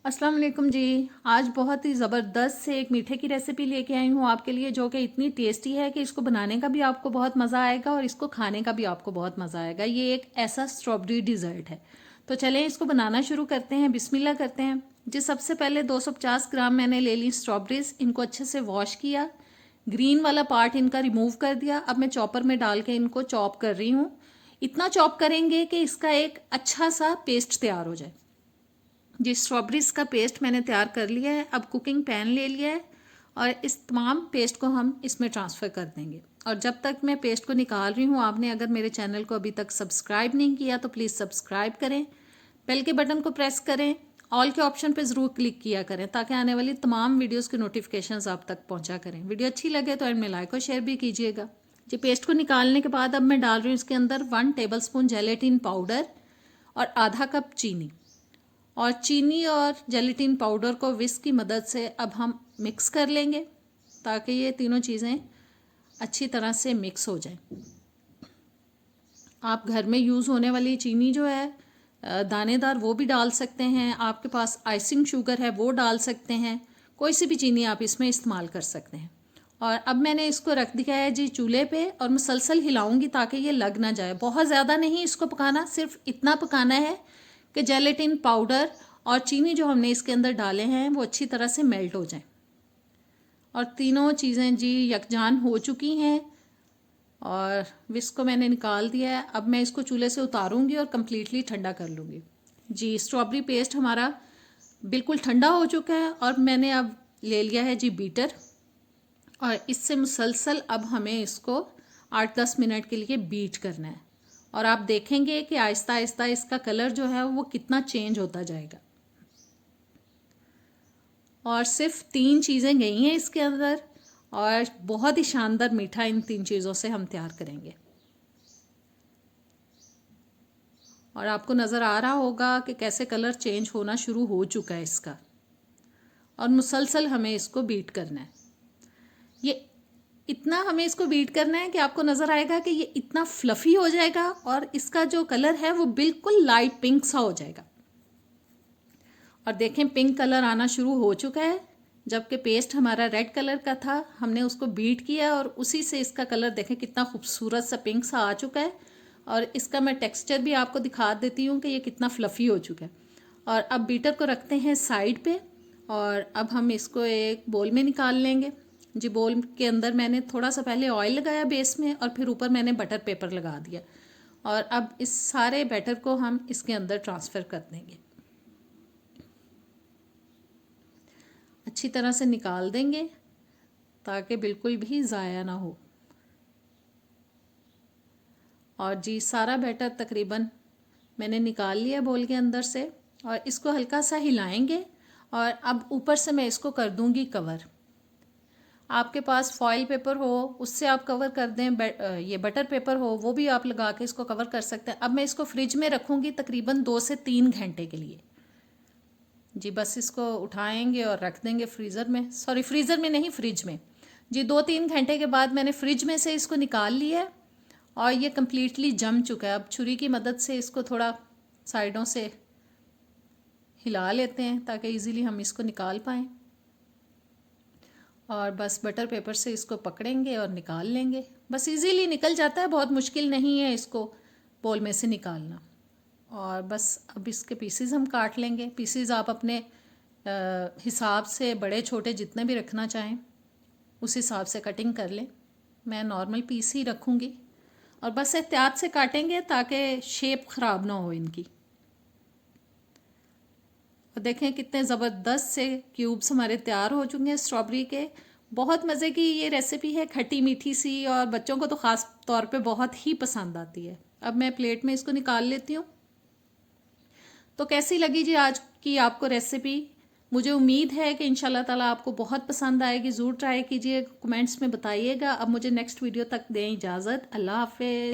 अस्सलाम वालेकुम जी। आज बहुत ही ज़बरदस्त से एक मीठे की रेसिपी लेके आई हूँ आपके लिए, जो कि इतनी टेस्टी है कि इसको बनाने का भी आपको बहुत मज़ा आएगा और इसको खाने का भी आपको बहुत मज़ा आएगा। ये एक ऐसा स्ट्रॉबेरी डिज़र्ट है। तो चलें इसको बनाना शुरू करते हैं, बिस्मिल्लाह करते हैं जी। सबसे पहले 250 ग्राम मैंने ले ली स्ट्रॉबेरीज। इनको अच्छे से वॉश किया, ग्रीन वाला पार्ट इनका रिमूव कर दिया। अब मैं चॉपर में डाल के इनको चॉप कर रही हूँ। इतना चॉप करेंगे कि इसका एक अच्छा सा पेस्ट तैयार हो जाए जी। स्ट्रॉबेरीज का पेस्ट मैंने तैयार कर लिया है। अब कुकिंग पैन ले लिया है और इस तमाम पेस्ट को हम इसमें ट्रांसफ़र कर देंगे। और जब तक मैं पेस्ट को निकाल रही हूँ, आपने अगर मेरे चैनल को अभी तक सब्सक्राइब नहीं किया तो प्लीज़ सब्सक्राइब करें, बेल के बटन को प्रेस करें, ऑल के ऑप्शन पे ज़रूर क्लिक किया करें ताकि आने वाली तमाम वीडियोज़ की नोटिफिकेशंस आप तक पहुँचा करें। वीडियो अच्छी लगे तो एंड में लाइक और शेयर भी कीजिएगा जी। पेस्ट को निकालने के बाद अब मैं डाल रही हूँ इसके अंदर 1 टेबलस्पून जेलेटिन पाउडर और आधा कप चीनी। और चीनी और जेलेटिन पाउडर को विस्क की मदद से अब हम मिक्स कर लेंगे ताकि ये तीनों चीज़ें अच्छी तरह से मिक्स हो जाएं। आप घर में यूज़ होने वाली चीनी जो है दानेदार, वो भी डाल सकते हैं। आपके पास आइसिंग शुगर है वो डाल सकते हैं। कोई सी भी चीनी आप इसमें इस्तेमाल कर सकते हैं। और अब मैंने इसको रख दिया है जी चूल्हे पे और मुसलसल हिलाऊंगी ताकि ये लग ना जाए। बहुत ज़्यादा नहीं इसको पकाना, सिर्फ इतना पकाना है कि जेलेटिन पाउडर और चीनी जो हमने इसके अंदर डाले हैं वो अच्छी तरह से मेल्ट हो जाएं। और तीनों चीज़ें जी यकजान हो चुकी हैं और विस्क को मैंने निकाल दिया है। अब मैं इसको चूल्हे से उतारूंगी और कम्प्लीटली ठंडा कर लूँगी जी। स्ट्रॉबेरी पेस्ट हमारा बिल्कुल ठंडा हो चुका है और मैंने अब ले लिया है जी बीटर। और इससे मुसलसल अब हमें इसको 8-10 मिनट के लिए बीट करना है। और आप देखेंगे कि आहिस्ता आहिस्ता इसका कलर जो है वो कितना चेंज होता जाएगा। और सिर्फ 3 चीज़ें गई हैं इसके अंदर और बहुत ही शानदार मीठा इन 3 चीज़ों से हम तैयार करेंगे। और आपको नज़र आ रहा होगा कि कैसे कलर चेंज होना शुरू हो चुका है इसका। और मुसलसल हमें इसको बीट करना है। ये इतना हमें इसको बीट करना है कि आपको नज़र आएगा कि ये इतना फ्लफ़ी हो जाएगा और इसका जो कलर है वो बिल्कुल लाइट पिंक सा हो जाएगा। और देखें पिंक कलर आना शुरू हो चुका है, जबकि पेस्ट हमारा रेड कलर का था। हमने उसको बीट किया और उसी से इसका कलर देखें कितना खूबसूरत सा पिंक सा आ चुका है। और इसका मैं टेक्सचर भी आपको दिखा देती हूँ कि ये कितना फ्लफ़ी हो चुका है। और अब बीटर को रखते हैं साइड पे और अब हम इसको एक बोल में निकाल लेंगे जी। बोल के अंदर मैंने थोड़ा सा पहले ऑयल लगाया बेस में और फिर ऊपर मैंने बटर पेपर लगा दिया। और अब इस सारे बैटर को हम इसके अंदर ट्रांसफ़र कर देंगे, अच्छी तरह से निकाल देंगे ताकि बिल्कुल भी ज़ाया ना हो। और जी सारा बैटर तकरीबन मैंने निकाल लिया बोल के अंदर से और इसको हल्का सा हिलाएंगे। और अब ऊपर से मैं इसको कर दूंगी कवर। आपके पास फॉइल पेपर हो उससे आप कवर कर दें, ये बटर पेपर हो वो भी आप लगा के इसको कवर कर सकते हैं। अब मैं इसको फ्रिज में रखूँगी तकरीबन 2 से 3 घंटे के लिए जी। बस इसको उठाएंगे और रख देंगे फ्रीज़र में, सॉरी फ्रीज़र में नहीं, फ्रिज में जी। 2-3 घंटे के बाद मैंने फ्रिज में से इसको निकाल लिया है और ये कम्प्लीटली जम चुका है। अब छुरी की मदद से इसको थोड़ा साइडों से हिला लेते हैं ताकि इजीली हम इसको निकाल पाएँ। और बस बटर पेपर से इसको पकड़ेंगे और निकाल लेंगे। बस इजीली निकल जाता है, बहुत मुश्किल नहीं है इसको बोल में से निकालना। और बस अब इसके पीसेस हम काट लेंगे। पीसेस आप अपने हिसाब से बड़े छोटे जितने भी रखना चाहें उस हिसाब से कटिंग कर लें। मैं नॉर्मल पीस ही रखूँगी और बस एहतियात से काटेंगे ताकि शेप ख़राब ना हो इनकी। और देखें कितने ज़बरदस्त से क्यूब्स हमारे तैयार हो चुके हैं स्ट्रॉबेरी के। बहुत मज़े की ये रेसिपी है, खट्टी मीठी सी, और बच्चों को तो ख़ास तौर पे बहुत ही पसंद आती है। अब मैं प्लेट में इसको निकाल लेती हूँ। तो कैसी लगी जी आज की आपको रेसिपी? मुझे उम्मीद है कि इंशाल्लाह ताला आपको बहुत पसंद आएगी। ज़रूर ट्राई कीजिए, कमेंट्स में बताइएगा। अब मुझे नेक्स्ट वीडियो तक दें इजाज़त। अल्लाह हाफ़िज़।